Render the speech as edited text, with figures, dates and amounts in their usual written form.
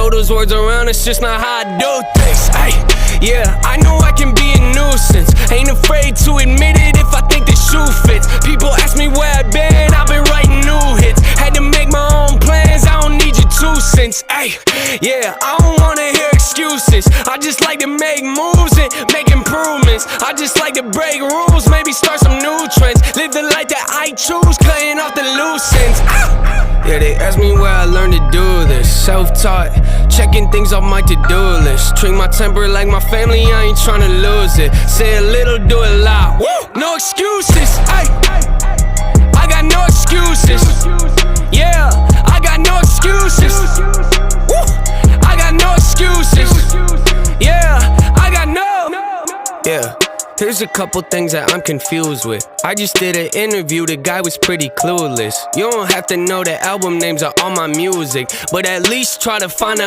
throw those words around, it's just not how I do things. Ay, yeah, I know I can be a nuisance. Ain't afraid to admit it if I think the shoe fits. People ask me where I've been writing new hits. Had to make my own plans, I don't need your 2 cents. Ay, yeah, I don't wanna hear excuses. I just like to make moves and make improvements. I just like to break rules, maybe start some new trends. Live the life that I choose, cutting off the loose ends. Yeah, they ask me where I learned to do this. Self-taught, checking things off my to-do list. Treat my temper like my family, I ain't tryna lose it. Say a little, do a lot. Woo! No excuses, ay. I got no excuses. Yeah, I got no excuses. Woo! I got no excuses. Yeah, I got no. Yeah. Here's a couple things that I'm confused with. I just did an interview, the guy was pretty clueless. You don't have to know the album names of all my music, but at least try to find out